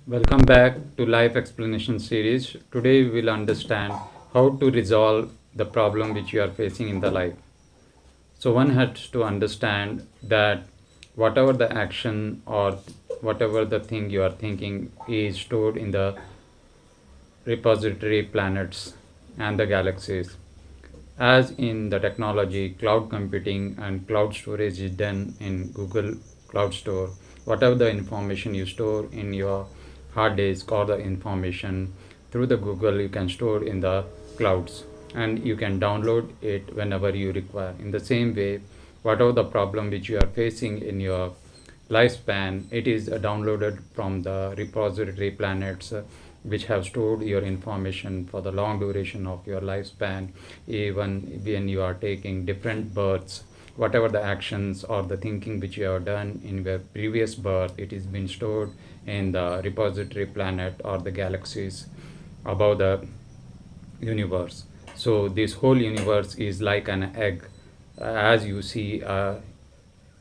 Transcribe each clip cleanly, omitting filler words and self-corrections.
Welcome back to Life Explanation Series. Today we will understand how to resolve the problem which you are facing in the life. So one has to understand that whatever the action or whatever the thing you are thinking is stored in the repository planets and the galaxies. As in the technology, cloud computing and cloud storage is done in Google Cloud Store. Whatever the information you store in your hard disk or the information through the Google, you can store in the clouds and you can download it whenever you require. In the same way, whatever the problem which you are facing in your lifespan, it is downloaded from the repository planets which have stored your information for the long duration of your lifespan. Even when you are taking different births, whatever the actions or the thinking which you have done in your previous birth, it is been stored in the repository planet or the galaxies above the universe. So this whole universe is like an egg. As you see,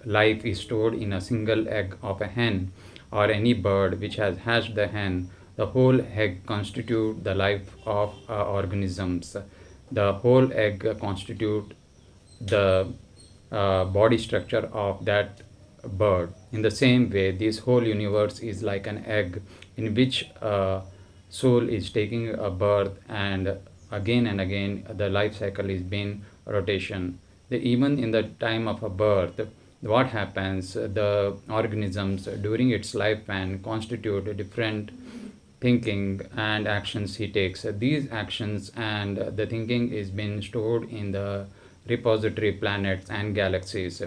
life is stored in a single egg of a hen or any bird which has hatched the hen. The whole egg constitute the life of organisms. The whole egg constitute the body structure of that bird. In the same way, this whole universe is like an egg in which soul is taking a birth, and again the life cycle is being rotation. Even in the time of a birth, what happens, the organisms during its lifespan constitute different thinking and actions he takes. These actions and the thinking is being stored in the repository planets and galaxies,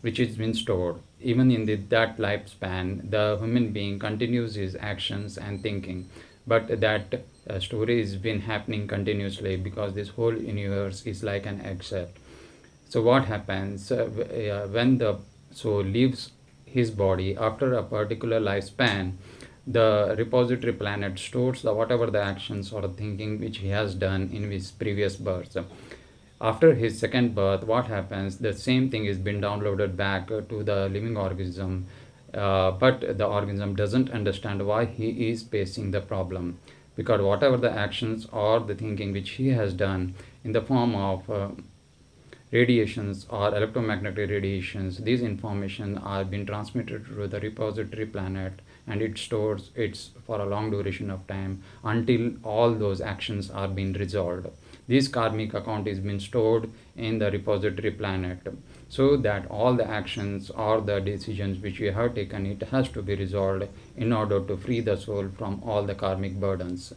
which is been stored. Even in that lifespan, the human being continues his actions and thinking, but that story has been happening continuously because this whole universe is like an eggshell. So what happens when the soul leaves his body after a particular lifespan? The repository planet stores whatever the actions or thinking which he has done in his previous births. After his second birth, what happens? The same thing is been downloaded back to the living organism, but the organism doesn't understand why he is facing the problem, because whatever the actions or the thinking which he has done in the form of radiations or electromagnetic radiations, these information are being transmitted to the repository planet, and it stores it for a long duration of time until all those actions are being resolved. This karmic account is being stored in the repository planet, so that all the actions or the decisions which you have taken, it has to be resolved in order to free the soul from all the karmic burdens.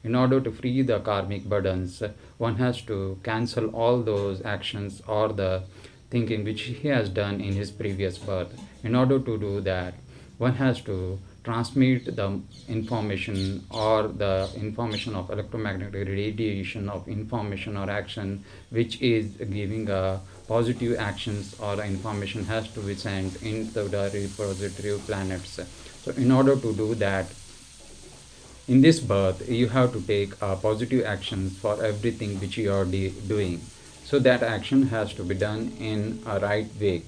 In order to free the karmic burdens, one has to cancel all those actions or the thinking which he has done in his previous birth. In order to do that, one has to transmit the information or the information of electromagnetic radiation of information or action which is giving a positive actions or information has to be sent into the repository planets. So in order to do that, in this birth you have to take positive actions for everything which you are doing. So that action has to be done in a right way.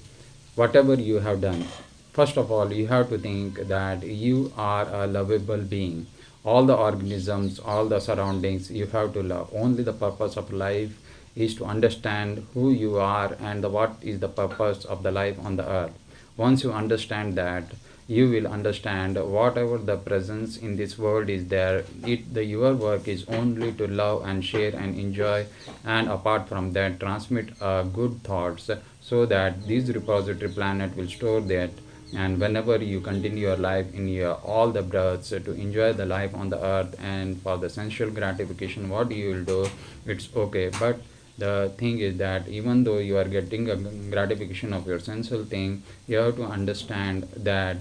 Whatever you have done, first of all you have to think that you are a lovable being. All the organisms, all the surroundings, you have to love. Only the purpose of life is to understand who you are and what is the purpose of the life on the earth. Once you understand that, you will understand whatever the presence in this world is there, your work is only to love and share and enjoy, and apart from that transmit good thoughts, so that this repository planet will store that. And whenever you continue your life in your all the breaths to enjoy the life on the earth and for the sensual gratification, what you will do, it's okay. But the thing is that even though you are getting a gratification of your sensual thing, you have to understand that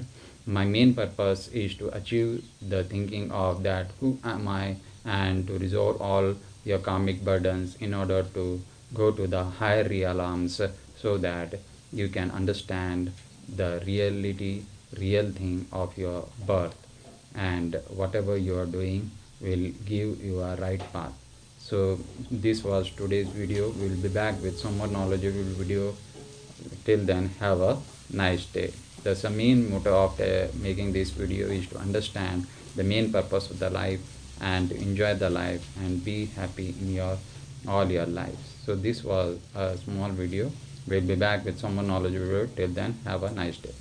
my main purpose is to achieve the thinking of that who am I, and to resolve all your karmic burdens in order to go to the higher realms, so that you can understand the real thing of your birth, and whatever you are doing will give you a right path. So this was today's video. We'll be back with some more knowledgeable video. Till then, have a nice day. That's the main motto of making this video, is to understand the main purpose of the life and to enjoy the life and be happy in your all your lives. So this was a small video. We'll be back with some more knowledgeable video. Till then, have a nice day.